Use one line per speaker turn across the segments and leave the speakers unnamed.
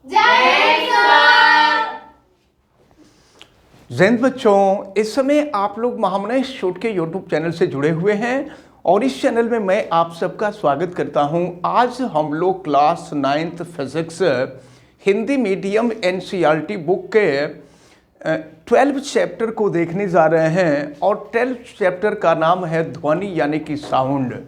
जय सर।
जैन बच्चों, इस समय आप लोग महामना शोट के यूट्यूब चैनल से जुड़े हुए हैं और इस चैनल में मैं आप सबका स्वागत करता हूं। आज हम लोग class 9th physics Hindi medium NCERT book के 12 चैप्टर को देखने जा रहे हैं और 12 चैप्टर का नाम है ध्वनि यानी कि साउंड।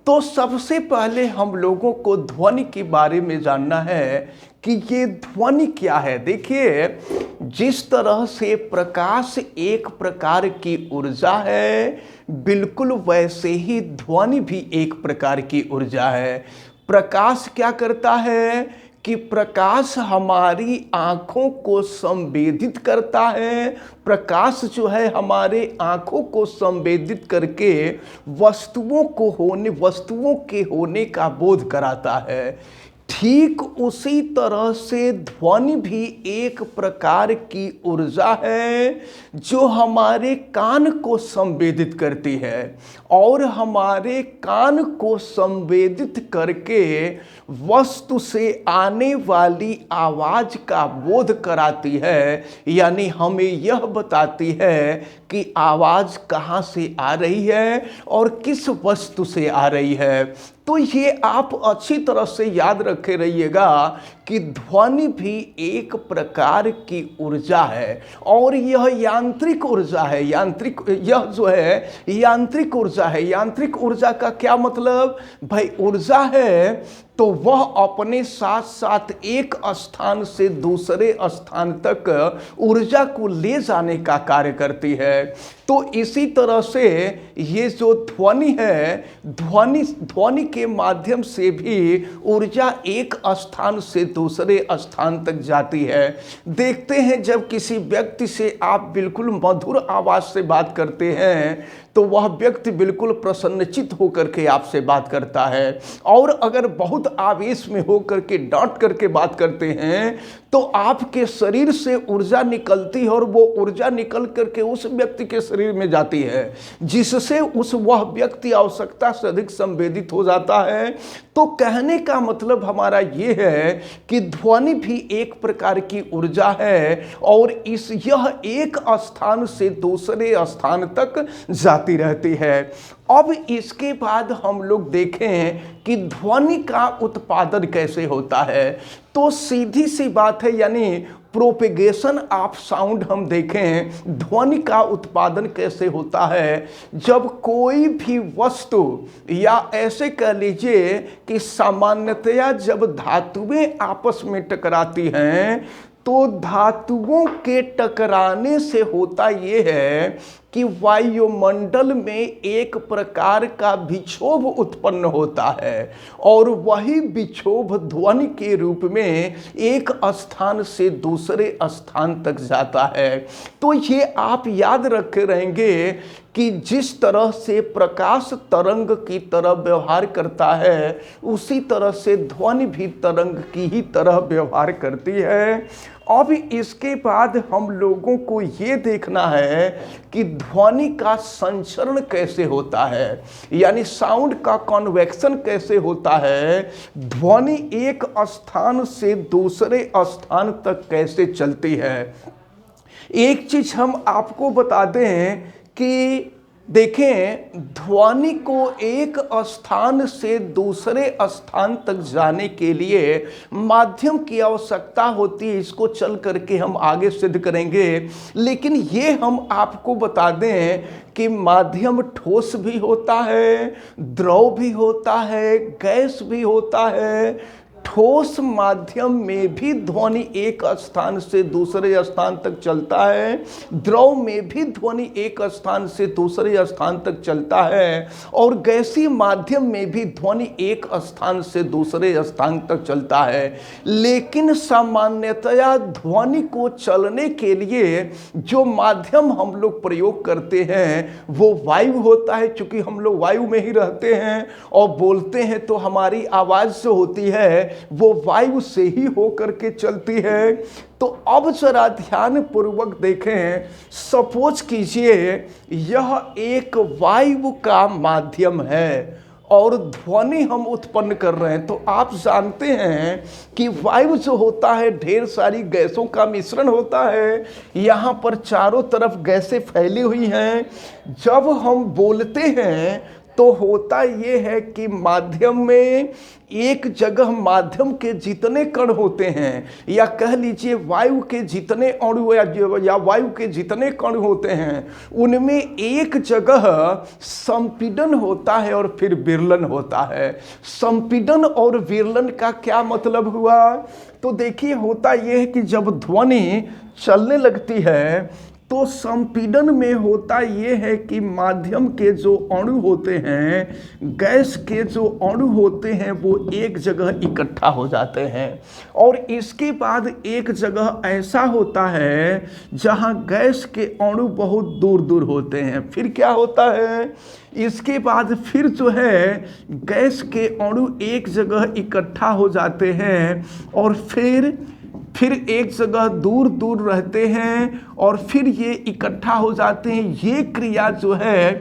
तो सबसे पहले हम लोगों को ध्वनि के बारे में जानना है कि ये ध्वनि क्या है। देखिए, जिस तरह से प्रकाश एक प्रकार की ऊर्जा है, बिल्कुल वैसे ही ध्वनि भी एक प्रकार की ऊर्जा है। प्रकाश क्या करता है कि प्रकाश हमारी आँखों को संवेदित करता है। प्रकाश जो है हमारे आँखों को संवेदित करके वस्तुओं के होने का बोध कराता है। ठीक उसी तरह से ध्वनि भी एक प्रकार की ऊर्जा है जो हमारे कान को संवेदित करती है और हमारे कान को संवेदित करके वस्तु से आने वाली आवाज का बोध कराती है, यानी हमें यह बताती है कि आवाज कहाँ से आ रही है और किस वस्तु से आ रही है। तो ये आप अच्छी तरह से याद रखे रहिएगा कि ध्वनि भी एक प्रकार की ऊर्जा है और यह यांत्रिक ऊर्जा है। यह जो है यांत्रिक ऊर्जा है। यांत्रिक ऊर्जा का क्या मतलब? भाई, ऊर्जा है तो वह अपने साथ साथ एक स्थान से दूसरे स्थान तक ऊर्जा को ले जाने का कार्य करती है। तो इसी तरह से ये जो ध्वनि है, ध्वनि के माध्यम से भी ऊर्जा एक स्थान से दूसरे स्थान तक जाती है। देखते हैं, जब किसी व्यक्ति से आप बिल्कुल मधुर आवाज से बात करते हैं तो वह व्यक्ति बिल्कुल प्रसन्नचित होकर के आपसे बात करता है, और अगर बहुत आवेश में होकर के डांट करके बात करते हैं तो आपके शरीर से ऊर्जा निकलती है और वो ऊर्जा निकल करके उस व्यक्ति के शरीर में जाती है, जिससे वह व्यक्ति आवश्यकता से अधिक संवेदित हो जाता है। तो कहने का मतलब हमारा ये है कि ध्वनि भी एक प्रकार की ऊर्जा है और यह एक स्थान से दूसरे स्थान तक जाती रहती है। अब इसके बाद हम लोग देखें कि ध्वनि का उत्पादन कैसे होता है। तो सीधी सी बात है, यानी प्रोपेगेशन ऑफ साउंड हम देखें, ध्वनि का उत्पादन कैसे होता है। जब कोई भी वस्तु, या ऐसे कह लीजिए कि सामान्यतया जब धातुएं आपस में टकराती हैं तो धातुओं के टकराने से होता यह है कि वायुमंडल में एक प्रकार का विक्षोभ उत्पन्न होता है और वही विक्षोभ ध्वनि के रूप में एक स्थान से दूसरे स्थान तक जाता है। तो ये आप याद रखे रहेंगे कि जिस तरह से प्रकाश तरंग की तरह व्यवहार करता है, उसी तरह से ध्वनि भी तरंग की ही तरह व्यवहार करती है। अब इसके बाद हम लोगों को ये देखना है कि ध्वनि का संचरण कैसे होता है, यानी साउंड का कन्वेक्शन कैसे होता है। ध्वनि एक स्थान से दूसरे स्थान तक कैसे चलती है। एक चीज हम आपको बता दें कि देखें, ध्वनि को एक स्थान से दूसरे स्थान तक जाने के लिए माध्यम की आवश्यकता होती है। इसको चल करके हम आगे सिद्ध करेंगे, लेकिन ये हम आपको बता दें कि माध्यम ठोस भी होता है, द्रव भी होता है, गैस भी होता है। ठोस माध्यम में भी ध्वनि एक स्थान से दूसरे स्थान तक चलता है, द्रव में भी ध्वनि एक स्थान से दूसरे स्थान तक चलता है, और गैसीय माध्यम में भी ध्वनि एक स्थान से दूसरे स्थान तक चलता है। लेकिन सामान्यतया ध्वनि को चलने के लिए जो माध्यम हम लोग प्रयोग करते हैं वो वायु होता है। चूंकि हम लोग वायु में ही रहते हैं और बोलते हैं तो हमारी आवाज़ जो होती है वो वायु से ही होकर के चलती है। तो अब जरा ध्यान पूर्वक देखें, सपोज कीजिए यह एक वायु का माध्यम है और ध्वनि हम उत्पन्न कर रहे हैं। तो आप जानते हैं कि वायु जो होता है ढेर सारी गैसों का मिश्रण होता है। यहाँ पर चारों तरफ गैसें फैली हुई हैं। जब हम बोलते हैं तो होता ये है कि माध्यम में एक जगह माध्यम के जितने कण होते हैं, या कह लीजिए वायु के जितने अणु या वायु के जितने कण होते हैं, उनमें एक जगह संपीड़न होता है और फिर विरलन होता है। संपीड़न और विरलन का क्या मतलब हुआ? तो देखिए, होता यह है कि जब ध्वनि चलने लगती है तो संपीड़न में होता ये है कि माध्यम के जो अणु होते हैं, गैस के जो अणु होते हैं, वो एक जगह इकट्ठा हो जाते हैं। और इसके बाद एक जगह ऐसा होता है जहां गैस के अणु बहुत दूर दूर होते हैं। फिर क्या होता है? इसके बाद फिर जो है गैस के अणु एक जगह इकट्ठा हो जाते हैं और फिर एक जगह दूर दूर रहते हैं और फिर ये इकट्ठा हो जाते हैं। ये क्रिया जो है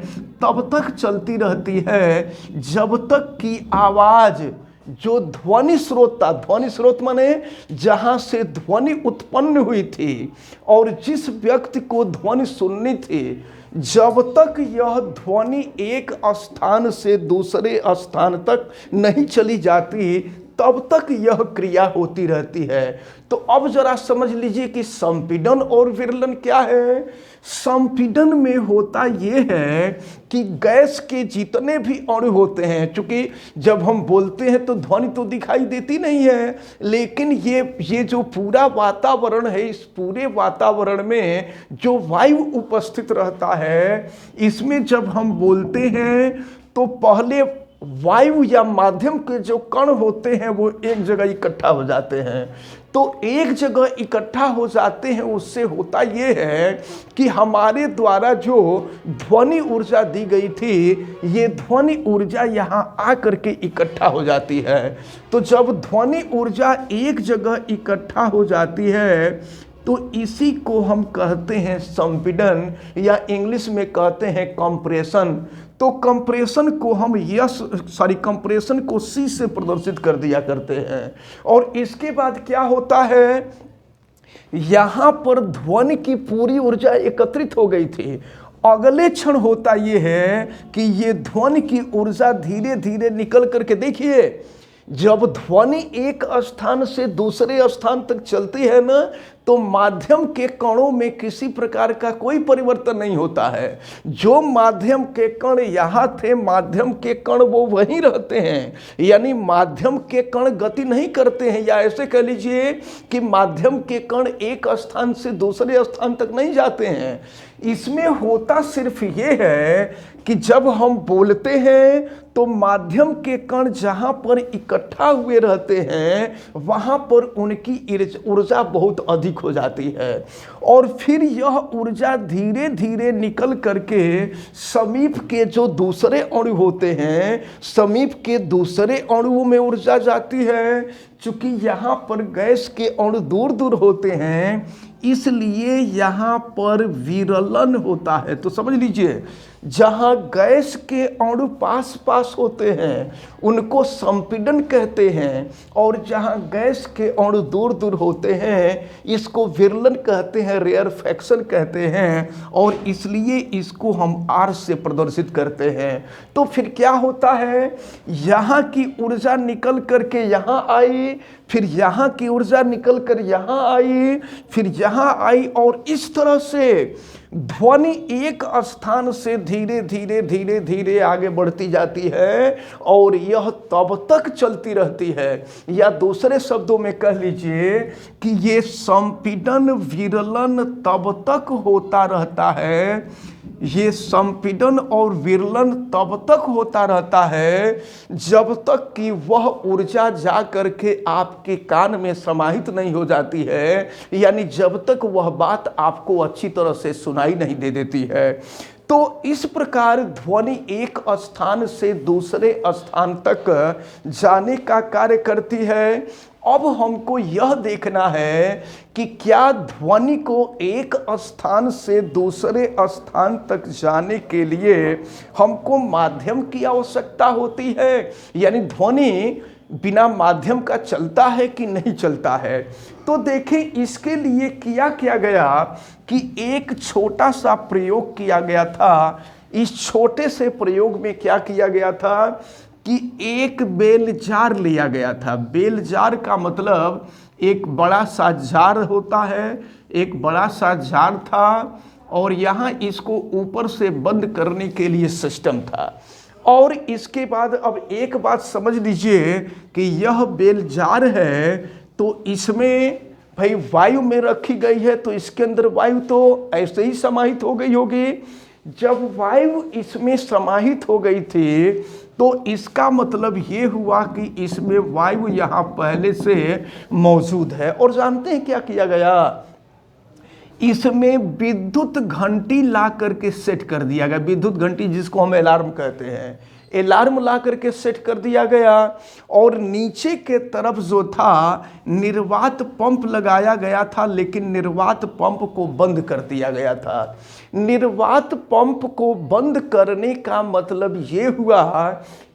तब तक चलती रहती है जब तक कि आवाज़ जो ध्वनि स्रोत था, ध्वनि स्रोत माने जहाँ से ध्वनि उत्पन्न हुई थी और जिस व्यक्ति को ध्वनि सुननी थी, जब तक यह ध्वनि एक स्थान से दूसरे स्थान तक नहीं चली जाती, तब तक यह क्रिया होती रहती है। तो अब जरा समझ लीजिए कि संपीड़न और विरलन क्या है। संपीड़न में होता यह है कि गैस के जितने भी अणु होते हैं, चूंकि जब हम बोलते हैं तो ध्वनि तो दिखाई देती नहीं है, लेकिन ये जो पूरा वातावरण है, इस पूरे वातावरण में जो वायु उपस्थित रहता है, इसमें जब हम बोलते हैं तो पहले वायु या माध्यम के जो कण होते हैं वो एक जगह इकट्ठा हो जाते हैं। तो एक जगह इकट्ठा हो जाते हैं, उससे होता ये है कि हमारे द्वारा जो ध्वनि ऊर्जा दी गई थी, ये ध्वनि ऊर्जा यहाँ आकर के इकट्ठा हो जाती है। तो जब ध्वनि ऊर्जा एक जगह इकट्ठा हो जाती है तो इसी को हम कहते हैं संपीड़न, या इंग्लिश में कहते हैं कंप्रेशन। तो कंप्रेशन को हम कंप्रेशन को सी से प्रदर्शित कर दिया करते हैं। और इसके बाद क्या होता है, यहाँ पर ध्वनि की पूरी ऊर्जा एकत्रित हो गई थी। अगले क्षण होता ये है कि ये ध्वनि की ऊर्जा धीरे धीरे निकल करके, देखिए जब ध्वनि एक स्थान से दूसरे स्थान तक चलती है ना, तो माध्यम के कणों में किसी प्रकार का कोई परिवर्तन नहीं होता है। जो माध्यम के कण यहाँ थे, माध्यम के कण वो वहीं रहते हैं, यानी माध्यम के कण गति नहीं करते हैं, या ऐसे कह लीजिए कि माध्यम के कण एक स्थान से दूसरे स्थान तक नहीं जाते हैं। इसमें होता सिर्फ ये है कि जब हम बोलते हैं तो माध्यम के कण जहाँ पर इकट्ठा हुए रहते हैं, वहाँ पर उनकी ऊर्जा बहुत अधिक हो जाती है और फिर यह ऊर्जा धीरे धीरे निकल करके समीप के जो दूसरे अणु होते हैं, समीप के दूसरे अणुओं में ऊर्जा जाती है। चूंकि यहाँ पर गैस के अणु दूर दूर होते हैं, इसलिए यहाँ पर विरलन होता है। तो समझ लीजिए, जहाँ गैस के अणु पास पास होते हैं उनको संपीड़न कहते हैं, और जहाँ गैस के अणु दूर दूर होते हैं इसको विरलन कहते हैं, रेयरफैक्शन कहते हैं, और इसलिए इसको हम आर से प्रदर्शित करते हैं। तो फिर क्या होता है, यहाँ की ऊर्जा निकल करके यहाँ आई, फिर यहाँ की ऊर्जा निकल कर यहाँ आई, फिर यहाँ आई, और इस तरह से ध्वनि एक स्थान से धीरे धीरे धीरे धीरे आगे बढ़ती जाती है और यह तब तक चलती रहती है। या दूसरे शब्दों में कह लीजिए कि ये संपीड़न विरलन तब तक होता रहता है, ये संपीड़न और विरलन तब तक होता रहता है जब तक कि वह ऊर्जा जा करके आपके कान में समाहित नहीं हो जाती है, यानी जब तक वह बात आपको अच्छी तरह से सुनाई नहीं दे देती है। तो इस प्रकार ध्वनि एक स्थान से दूसरे स्थान तक जाने का कार्य करती है अब हमको यह देखना है कि क्या ध्वनि को एक स्थान से दूसरे स्थान तक जाने के लिए हमको माध्यम की आवश्यकता होती है, यानी ध्वनि बिना माध्यम का चलता है कि नहीं चलता है। तो देखें, इसके लिए किया गया कि एक छोटा सा प्रयोग किया गया था। इस छोटे से प्रयोग में क्या किया गया था कि एक बेल जार लिया गया था। बेल जार का मतलब एक बड़ा सा जार होता है, एक बड़ा सा जार था और यहाँ इसको ऊपर से बंद करने के लिए सिस्टम था। और इसके बाद अब एक बात समझ लीजिए कि यह बेल जार है, तो इसमें भाई वायु में रखी गई है, तो इसके अंदर वायु तो ऐसे ही समाहित हो गई होगी। जब वायु इसमें समाहित हो गई थी तो इसका मतलब ये हुआ कि इसमें वायु यहाँ पहले से मौजूद है। और जानते हैं क्या किया गया, इसमें विद्युत घंटी ला करके सेट कर दिया गया। विद्युत घंटी जिसको हम अलार्म कहते हैं, अलार्म ला करके सेट कर दिया गया। और नीचे के तरफ जो था निर्वात पंप लगाया गया था, लेकिन निर्वात पंप को बंद कर दिया गया था। निर्वात पंप को बंद करने का मतलब ये हुआ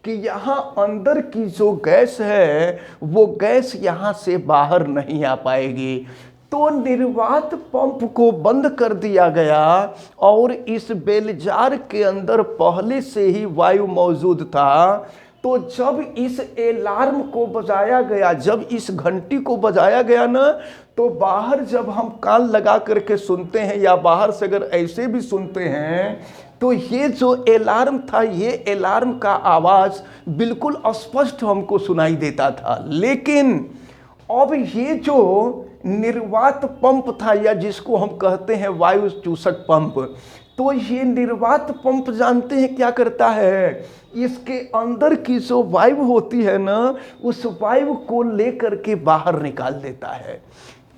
कि यहाँ अंदर की जो गैस है वो गैस यहाँ से बाहर नहीं आ पाएगी। तो निर्वात पंप को बंद कर दिया गया और इस बेल जार के अंदर पहले से ही वायु मौजूद था। तो जब इस अलार्म को बजाया गया, जब इस घंटी को बजाया गया ना, तो बाहर जब हम कान लगा करके सुनते हैं या बाहर से अगर ऐसे भी सुनते हैं, तो ये जो अलार्म था, ये अलार्म का आवाज़ बिल्कुल स्पष्ट हमको सुनाई देता था। लेकिन अब ये जो निर्वात पंप था, या जिसको हम कहते हैं वायु चूसक पंप, तो ये निर्वात पंप जानते हैं क्या करता है, इसके अंदर की जो वायु होती है ना, उस वायु को लेकर के बाहर निकाल देता है।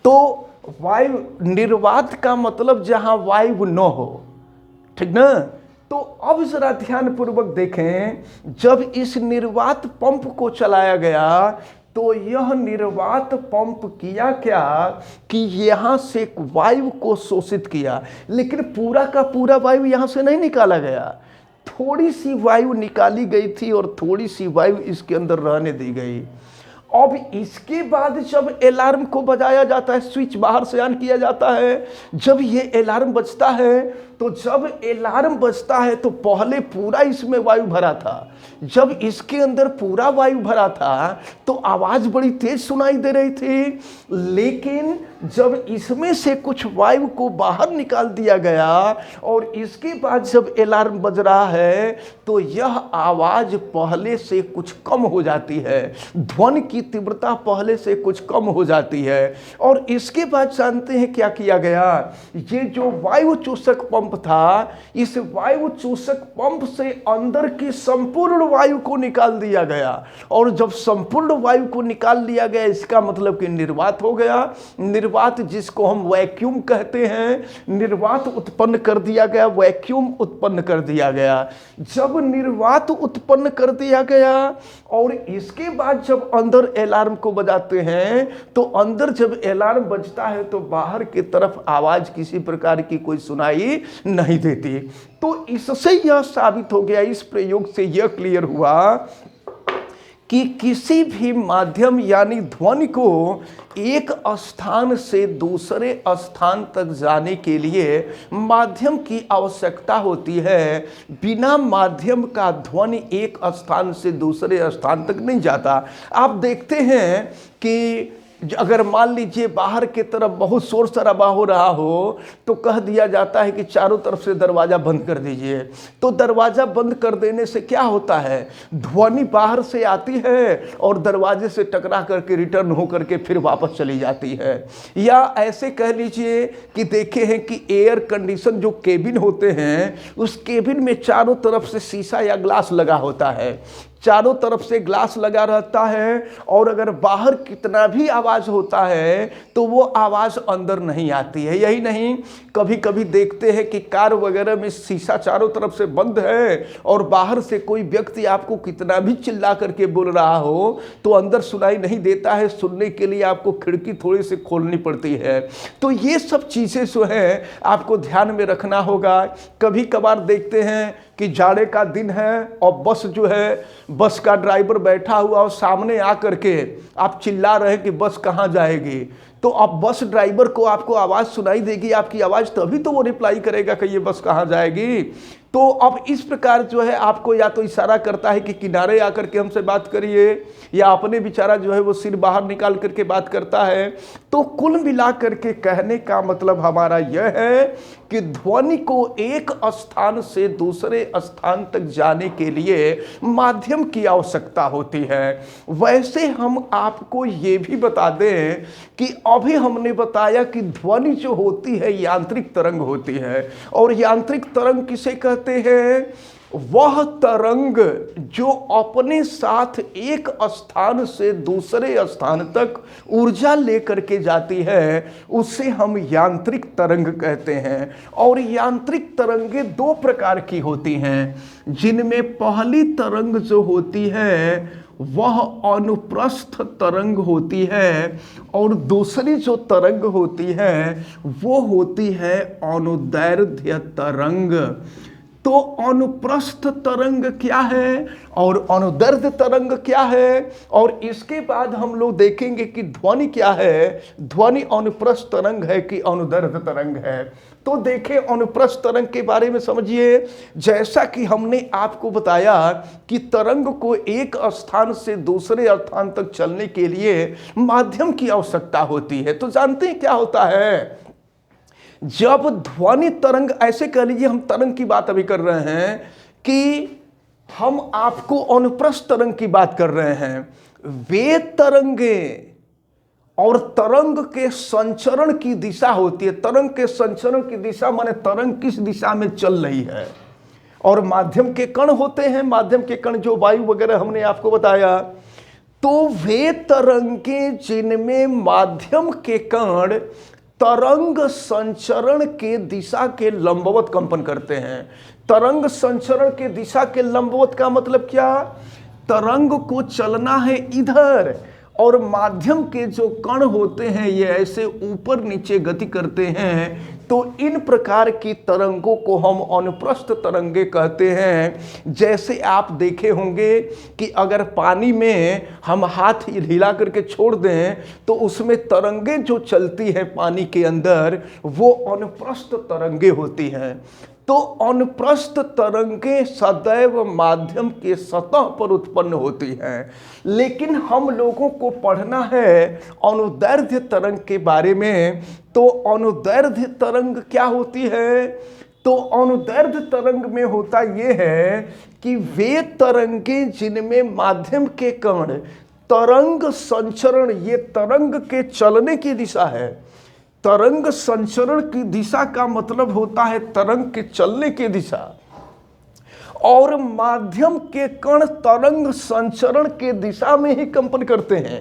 तो वायु निर्वात का मतलब जहां वायु न हो, ठीक ना। तो अब जरा ध्यान पूर्वक देखें, जब इस निर्वात पंप को चलाया गया तो यह निर्वात पंप किया क्या कि यहाँ से वायु को शोषित किया, लेकिन पूरा का पूरा वायु यहाँ से नहीं निकाला गया। थोड़ी सी वायु निकाली गई थी और थोड़ी सी वायु इसके अंदर रहने दी गई। अब इसके बाद जब अलार्म को बजाया जाता है, स्विच बाहर से ऑन किया जाता है, जब ये अलार्म बजता है, तो जब अलार्म बजता है तो पहले पूरा इसमें वायु भरा था। जब इसके अंदर पूरा वायु भरा था तो आवाज़ बड़ी तेज सुनाई दे रही थी, लेकिन जब इसमें से कुछ वायु को बाहर निकाल दिया गया और इसके बाद जब अलार्म बज रहा है, तो यह आवाज़ पहले से कुछ कम हो जाती है, ध्वनि की तीव्रता पहले से कुछ कम हो जाती है। और इसके बाद जानते हैं क्या किया गया, ये जो वायु चूसक पंप था, इस वायु चूसक पंप से अंदर की संपूर्ण वायु को निकाल दिया गया। और जब संपूर्ण वायु को निकाल लिया गया, इसका मतलब कि निर्वात हो गया। निर्वात जिसको हम वैक्यूम कहते हैं, निर्वात उत्पन्न कर दिया गया, वैक्यूम उत्पन्न कर दिया गया। जब निर्वात उत्पन्न कर दिया गया और इसके बाद जब अंदर अलार्म को बजाते हैं, तो अंदर जब अलार्म बजता है तो बाहर की तरफ आवाज किसी प्रकार की कोई सुनाई नहीं देती। तो इससे यह साबित हो गया, इस प्रयोग से यह क्लियर हुआ कि किसी भी माध्यम यानी ध्वनि को एक स्थान से दूसरे स्थान तक जाने के लिए माध्यम की आवश्यकता होती है। बिना माध्यम का ध्वनि एक स्थान से दूसरे स्थान तक नहीं जाता। आप देखते हैं कि अगर मान लीजिए बाहर के तरफ बहुत शोर शराबा हो रहा हो, तो कह दिया जाता है कि चारों तरफ से दरवाज़ा बंद कर दीजिए। तो दरवाज़ा बंद कर देने से क्या होता है, ध्वनि बाहर से आती है और दरवाजे से टकरा करके रिटर्न हो करके फिर वापस चली जाती है। या ऐसे कह लीजिए कि देखे हैं कि एयर कंडीशन जो केबिन होते हैं, उस केबिन में चारों तरफ से शीशा या ग्लास लगा होता है। चारों तरफ से ग्लास लगा रहता है और अगर बाहर कितना भी आवाज होता है तो वो आवाज अंदर नहीं आती है। यही नहीं, कभी कभी देखते हैं कि कार वगैरह में शीशा चारों तरफ से बंद है और बाहर से कोई व्यक्ति आपको कितना भी चिल्ला करके बोल रहा हो तो अंदर सुनाई नहीं देता है। सुनने के लिए आपको खिड़की थोड़ी सी खोलनी पड़ती है। तो ये सब चीजें जो है आपको ध्यान में रखना होगा। कभी कभार देखते हैं कि जाड़े का दिन है और बस जो है, बस का ड्राइवर बैठा हुआ और सामने आकर के आप चिल्ला रहे हैं कि बस कहाँ जाएगी, तो अब बस ड्राइवर को आपको आवाज़ सुनाई देगी, आपकी आवाज़, तभी तो वो रिप्लाई करेगा कि ये बस कहाँ जाएगी। तो अब इस प्रकार जो है आपको या तो इशारा करता है कि किनारे आकर के हमसे बात करिए, या अपने बेचारा जो है वो सिर बाहर निकाल करके बात करता है। तो कुल मिला करके कहने का मतलब हमारा यह है कि ध्वनि को एक स्थान से दूसरे स्थान तक जाने के लिए माध्यम की आवश्यकता होती है। वैसे हम आपको ये भी बता दें कि अभी हमने बताया कि ध्वनि जो होती है यांत्रिक तरंग होती है, और यांत्रिक तरंग किसे कहते हैं? वह तरंग जो अपने साथ एक स्थान से दूसरे स्थान तक ऊर्जा लेकर के जाती है, उसे हम यांत्रिक तरंग कहते हैं। और यांत्रिक तरंगें दो प्रकार की होती हैं, जिनमें पहली तरंग जो होती है वह अनुप्रस्थ तरंग होती है, और दूसरी जो तरंग होती है वो होती है अनुदैर्ध्य तरंग। तो अनुप्रस्थ तरंग क्या है और अनुदैर्ध्य तरंग क्या है, और इसके बाद हम लोग देखेंगे कि ध्वनि क्या है, ध्वनि अनुप्रस्थ तरंग है कि अनुदैर्ध्य तरंग है। तो देखें अनुप्रस्थ तरंग के बारे में समझिए। जैसा कि हमने आपको बताया कि तरंग को एक स्थान से दूसरे स्थान तक चलने के लिए माध्यम की आवश्यकता होती है। तो जानते हैं क्या होता है? जब ध्वनि तरंग, ऐसे कह लीजिए हम तरंग की बात अभी कर रहे हैं कि हम आपको अनुप्रस्थ तरंग की बात कर रहे हैं। वे तरंगे और तरंग के संचरण की दिशा होती है। तरंग के संचरण की दिशा माने तरंग किस दिशा में चल रही है, और माध्यम के कण होते हैं, माध्यम के कण जो वायु वगैरह हमने आपको बताया। तो वे तरंगे जिनमें माध्यम के कण तरंग संचरण के दिशा के लंबवत कंपन करते हैं। तरंग संचरण के दिशा के लंबवत का मतलब क्या? तरंग को चलना है इधर, और माध्यम के जो कण होते हैं ये ऐसे ऊपर नीचे गति करते हैं। तो इन प्रकार की तरंगों को हम अनुप्रस्थ तरंगे कहते हैं। जैसे आप देखे होंगे कि अगर पानी में हम हाथ हिला करके छोड़ दें तो उसमें तरंगे जो चलती हैं पानी के अंदर, वो अनुप्रस्थ तरंगे होती हैं। तो अनुप्रस्थ तरंगे सदैव माध्यम के सतह पर उत्पन्न होती हैं। लेकिन हम लोगों को पढ़ना है अनुदैर्ध्य तरंग के बारे में। तो अनुदैर्ध्य तरंग क्या होती है? तो अनुदैर्ध्य तरंग में होता यह है कि वे तरंगे जिनमें माध्यम के कण तरंग संचरण, ये तरंग के चलने की दिशा है। तरंग संचरण की दिशा का मतलब होता है तरंग के चलने की दिशा, और माध्यम के कण तरंग संचरण के दिशा में ही कंपन करते हैं।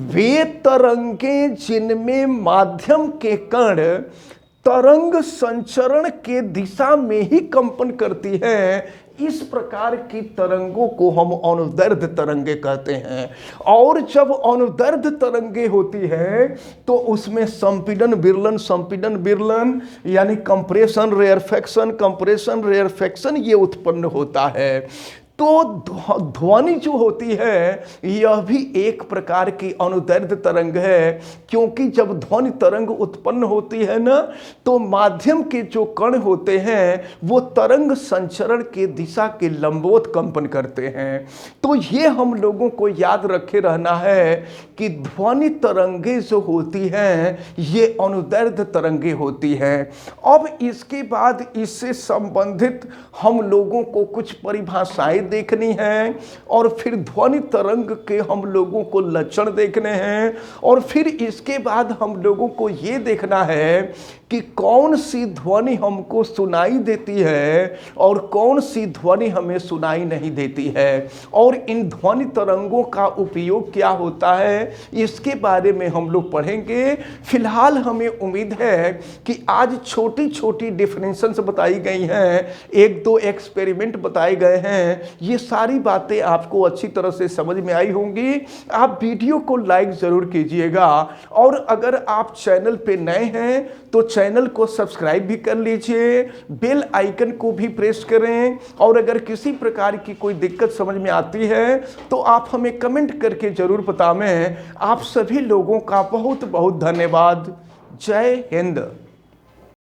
वे तरंगे जिनमें माध्यम के कण तरंग संचरण के दिशा में ही कंपन करती है, इस प्रकार की तरंगों को हम अनुदैर्ध्य तरंगे कहते हैं। और जब अनुदैर्ध्य तरंगे होती है तो उसमें संपीड़न विरलन यानी कंप्रेशन रेयरफेक्शन ये उत्पन्न होता है। तो ध्वनि जो होती है यह भी एक प्रकार की अनुदैर्ध्य तरंग है, क्योंकि जब ध्वनि तरंग उत्पन्न होती है ना, तो माध्यम के जो कण होते हैं वो तरंग संचरण के दिशा के लंबवत कंपन करते हैं। तो ये हम लोगों को याद रखे रहना है कि ध्वनि तरंगे जो होती हैं ये अनुदैर्ध्य तरंगे होती हैं। अब इसके बाद इससे संबंधित हम लोगों को कुछ परिभाषाएं देखनी है और फिर ध्वनि तरंग के हम लोगों को लक्षण देखने हैं और फिर इसके बाद हम लोगों को ये देखना है कि कौन सी ध्वनि हमको सुनाई देती है और कौन सी ध्वनि हमें सुनाई नहीं देती है और इन ध्वनि तरंगों का उपयोग क्या होता है इसके बारे में हम लोग पढ़ेंगे। फिलहाल हमें उम्मीद है कि आज छोटी छोटी डिफरेंसेस बताई गई हैं, एक दो एक्सपेरिमेंट बताए गए हैं, ये सारी बातें आपको अच्छी तरह से समझ में आई होंगी। आप वीडियो को लाइक ज़रूर कीजिएगा और अगर आप चैनल पे नए हैं तो चैनल को सब्सक्राइब भी कर लीजिए, बेल आइकन को भी प्रेस करें और अगर किसी प्रकार की कोई दिक्कत समझ में आती है तो आप हमें कमेंट करके ज़रूर बताएं। आप सभी लोगों का बहुत बहुत धन्यवाद। जय हिंद।